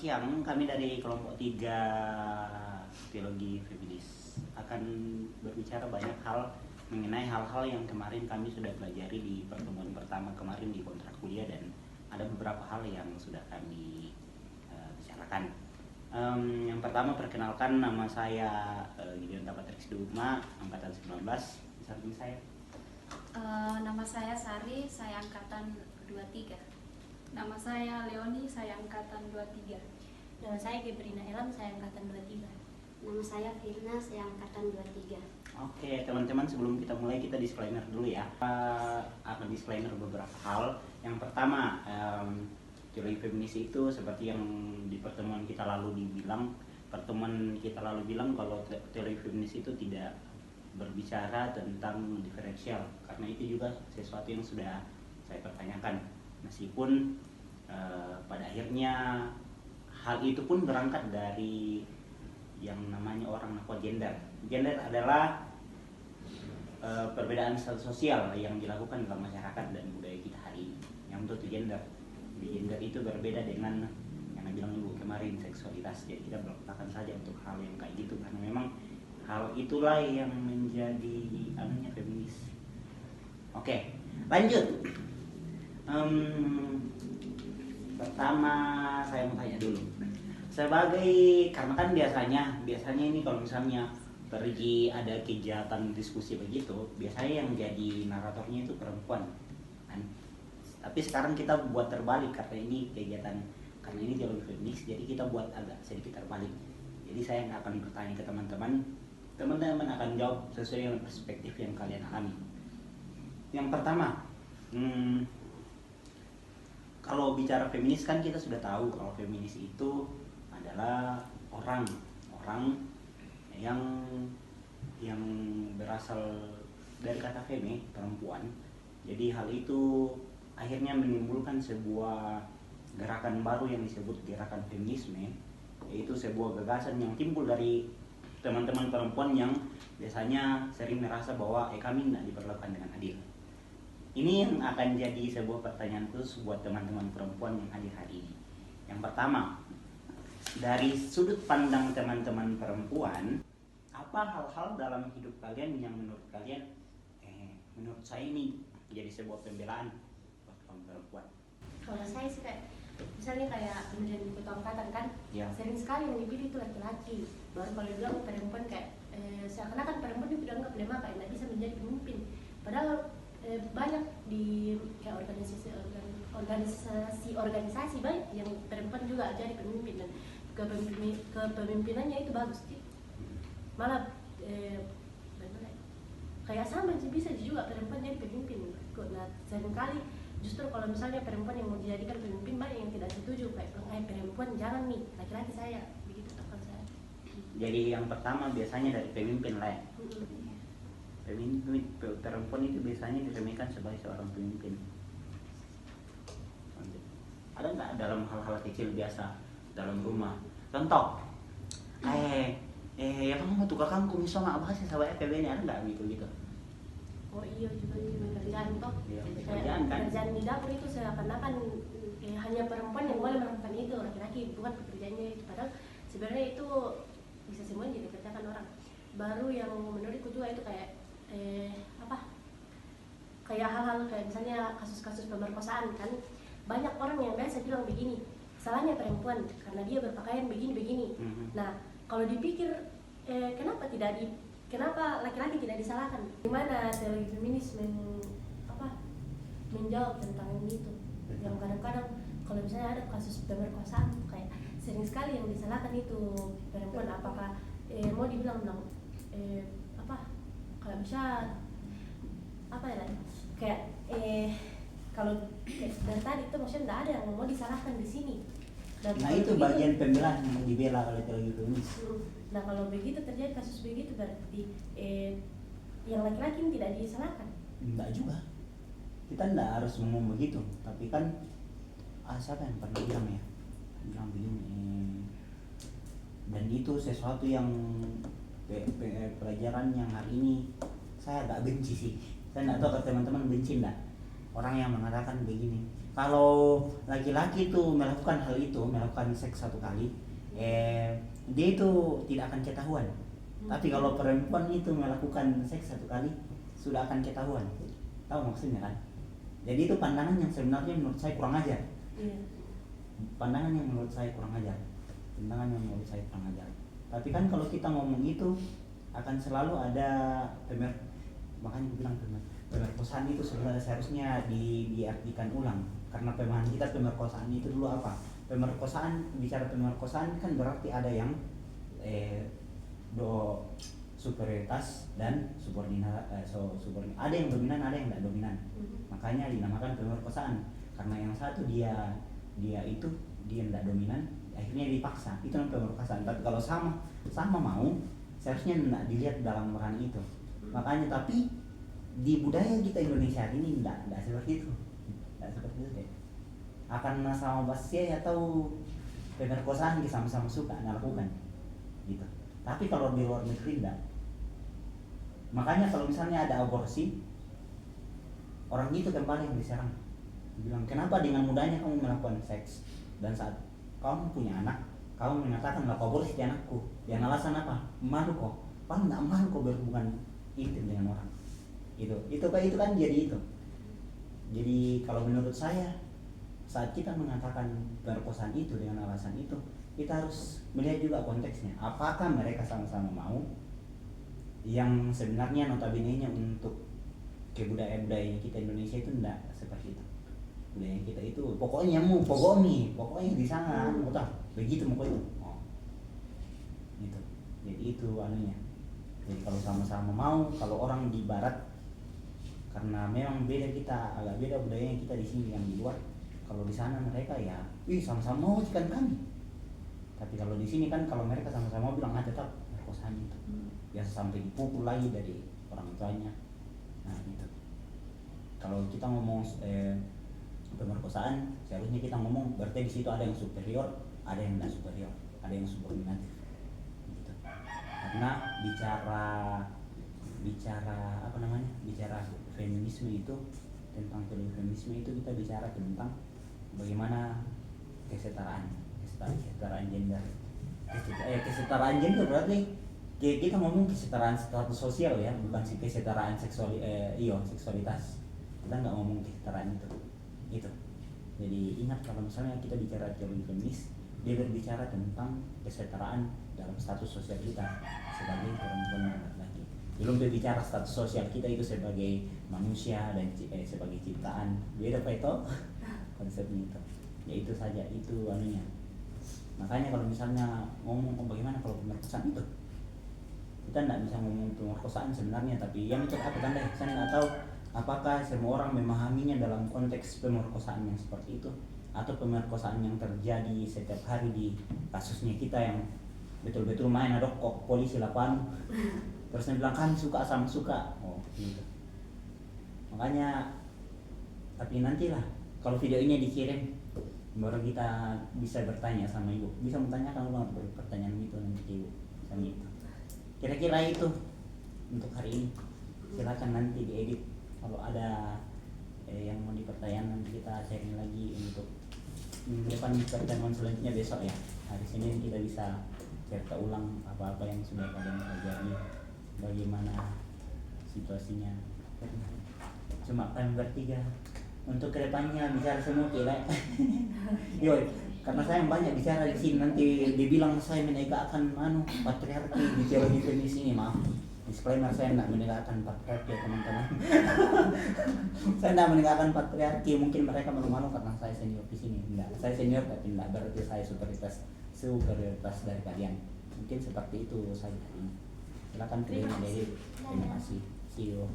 siang, kami dari kelompok 3 Teologi Feminis akan berbicara banyak hal mengenai hal-hal yang kemarin kami sudah pelajari di pertemuan pertama kemarin di kontrak kuliah, dan ada beberapa hal yang sudah kami bicarakan. Yang pertama, perkenalkan, nama saya Gideon Patrick Duma, angkatan 19. Di samping saya Nama saya Sari, saya angkatan 23. Nama saya Leoni, saya angkatan 23. Nama saya Gebrina Elam, saya angkatan 23. Nama saya Firna, saya angkatan 23. Oke, teman-teman, sebelum kita mulai kita disclaimer dulu ya. Kita akan disclaimer beberapa hal. Yang pertama, teologi feminis itu seperti yang di pertemuan kita lalu dibilang, kalau teologi feminis itu tidak berbicara tentang diferensial, karena itu juga sesuatu yang sudah saya pertanyakan. Meskipun pada akhirnya hal itu pun berangkat dari yang namanya orang nakwa gender. Gender adalah perbedaan status sosial yang dilakukan dalam masyarakat dan budaya kita hari ini. Yang itu gender. Gender itu berbeda dengan yang bilang ibu kemarin, seksualitas. Jadi kita berlakukan saja untuk hal yang kayak gitu, karena memang hal itulah yang menjadi feminis. Oke, lanjut. Pertama saya mau tanya dulu, karena kan biasanya ini kalau misalnya pergi ada kegiatan diskusi begitu, biasanya yang jadi naratornya itu perempuan kan. Tapi sekarang kita buat terbalik, karena ini teologi feminis, jadi kita buat agak sedikit terbalik. Jadi saya nggak akan bertanya ke teman-teman akan jawab sesuai dengan perspektif yang kalian alami. Yang pertama, kalau bicara feminis kan kita sudah tahu kalau feminis itu adalah orang yang berasal dari kata feme, perempuan. Jadi hal itu akhirnya menimbulkan sebuah gerakan baru yang disebut gerakan feminisme, yaitu sebuah gagasan yang timbul dari teman-teman perempuan yang biasanya sering merasa bahwa kami tidak diperlakukan dengan adil. Ini yang akan jadi sebuah pertanyaan khusus buat teman-teman perempuan yang hadir hari ini. Yang pertama, dari sudut pandang teman-teman perempuan, apa hal-hal dalam hidup kalian yang menurut kalian, menurut saya ini jadi sebuah pembelaan buat kaum perempuan? Kalau saya sih misalnya kayak kemudian ketua angkatan kan, Ya. sering sekali yang dipilih itu laki-laki. Baru kalau dibilang perempuan kayak seakan-akan perempuan itu dianggap lemah, kayak nggak bisa menjadi pemimpin. Padahal banyak di kayak organisasi baik yang perempuan juga jadi pemimpin, dan kepemimpinannya itu bagus sih. Malah kayak sama bisa juga perempuan jadi pemimpin. Nah, seringkali justru kalau misalnya perempuan yang mau dijadikan pemimpin, banyak yang tidak setuju, kayak perempuan jangan nih, laki-laki saya, begitu kalau saya. Jadi yang pertama biasanya dari pemimpin lah ya. Perempuan itu biasanya diremehkan sebagai seorang pemimpin. Ada nggak dalam hal-hal kecil biasa dalam rumah? Contoh, ya kamu tukar kamu kumis sama apa sih sama FPB ini, ada nggak gitu? Oh iya, juga pekerjaan toh. Iya, pekerjaan kan. Pekerjaan di dapur itu seakan-akan hanya perempuan yang boleh melakukan itu, laki-laki bukan pekerjaannya itu. Padahal sebenarnya itu bisa semuanya dikerjakan orang. Baru yang menurutku juga itu kayak kayak hal-hal kayak misalnya kasus-kasus pemerkosaan kan, banyak orang yang biasa bilang begini, salahnya perempuan karena dia berpakaian begini-begini. Nah, kalau dipikir kenapa laki-laki tidak disalahkan? Gimana teologi feminis menjawab tentang itu? Yang kadang-kadang kalau misalnya ada kasus pemerkosaan, kayak sering sekali yang disalahkan itu perempuan. Apakah mau dibilang kalau bisa kayak kalau dari tadi itu maksudnya tidak ada yang mau disalahkan di sini. Nah itu bagian pembelaan yang dibela oleh teologi feminis. Nah kalau begitu terjadi kasus begitu, berarti yang laki-laki tidak disalahkan? Enggak juga. Kita enggak harus ngomong begitu, tapi kan siapa yang pernah bilang begini, dan itu sesuatu yang pelajaran yang hari ini saya agak benci sih. Saya enggak tahu kalau teman-teman benci enggak. orang yang mengatakan begini, kalau laki-laki itu melakukan hal itu, melakukan seks satu kali, dia itu tidak akan ketahuan. Tapi kalau perempuan itu melakukan seks satu kali, sudah akan ketahuan. Tahu maksudnya kan? Jadi itu pandangan yang sebenarnya menurut saya kurang ajar. Pandangan yang menurut saya kurang ajar. Pandangan yang menurut saya kurang ajar. Tapi kan kalau kita ngomong itu akan selalu ada makanya gue bilang pemerkosaan itu seharusnya diartikan ulang, karena pemahaman kita pemerkosaan itu dulu apa? Bicara pemerkosaan kan berarti ada yang superioritas dan ada yang dominan, ada yang tidak dominan. Makanya dinamakan pemerkosaan, karena yang satu dia tidak dominan, akhirnya dipaksa, itu namanya pemerkosaan. Tapi kalau sama mau, seharusnya tidak dilihat dalam peran itu. Makanya tapi di budaya kita Indonesia ini tidak seperti itu, deh. Akan sama basia atau pemerkosaan sama-sama suka melakukan gitu. Tapi kalau di luar negeri tidak. Makanya kalau misalnya ada aborsi, orang itu kembali yang diserang, bilang kenapa dengan mudahnya kamu melakukan seks, dan saat kamu punya anak kamu mengatakan laku aborsi anakku, yang alasan apa? Malu kok, paling nggak malu kok berhubungan intim dengan orang. Itu kan jadi itu. Jadi kalau menurut saya, saat kita mengatakan pemerkosaan itu dengan alasan itu, kita harus melihat juga konteksnya. Apakah mereka sama-sama mau? Yang sebenarnya notabene-nya untuk kebudayaan kita Indonesia itu tidak seperti itu. Budaya kita itu pokoknya di sana begitu pokoknya. Gitu. Jadi itu anunya. Jadi kalau sama-sama mau, kalau orang di barat, karena memang beda kita, agak beda budayanya kita di sini yang di luar. Kalau di sana mereka ya, sama-sama mau ikan kami. Tapi kalau di sini kan kalau mereka sama-sama mau bilang tetap perkosaan itu. Biasa sampai dipukul lagi dari orang tuanya. Nah gitu. Kalau kita ngomong pemerkosaan, seharusnya kita ngomong berarti di situ ada yang superior, ada yang tidak superior, ada yang subordinatif. Gitu. Karena bicara feminisme itu, tentang feminisme itu kita bicara tentang bagaimana kesetaraan gender. Kesetaraan gender berarti kita ngomong kesetaraan status sosial ya, bukan kesetaraan seksualitas. Kita nggak ngomong kesetaraan itu. Jadi ingat kalau misalnya kita bicara teori feminis, dia berbicara tentang kesetaraan dalam status sosial kita sebagai perempuan dan laki-laki. Belum berbicara status sosial kita itu sebagai manusia dan sebagai ciptaan. Beda Pak itu konsepnya itu. Ya itu saja, itu anunya. Makanya kalau misalnya ngomong bagaimana kalau pemerkosaan itu, kita tidak bisa ngomong pemerkosaan sebenarnya, tapi yang itu apa tanda? Saya nggak tahu apakah semua orang memahaminya dalam konteks pemerkosaan yang seperti itu, atau pemerkosaan yang terjadi setiap hari di kasusnya kita yang betul-betul main ada kok polisi lapan terus dia bilang kan suka sama suka, gitu. Makanya tapi nantilah kalau video ini dikirim baru kita bisa bertanya sama ibu, bisa menanyakan ulang pertanyaan itu nanti ke ibu sama itu. Kira-kira itu untuk hari ini. Silakan nanti diedit kalau ada yang mau dipertanyakan, nanti kita sharing lagi untuk depan pertemuan selanjutnya besok ya. Hari Senin kita bisa cerita ulang apa-apa yang sudah kalian pelajari, bagaimana situasinya. Cuma kami bertiga untuk kedepannya bicara semua kira. Karena saya banyak bicara di sini, nanti dibilang saya menegakkan patriarki di teologi feminis ini, maaf. Disclaimer, saya tidak menegakkan patriarki ya teman-teman. Saya tidak menegakkan patriarki, mungkin mereka malu-malu karena saya senior di sini. Enggak, saya senior tapi tidak berarti saya superioritas dari kalian. Mungkin seperti itu saja ini. Silakan terima kasih. See you.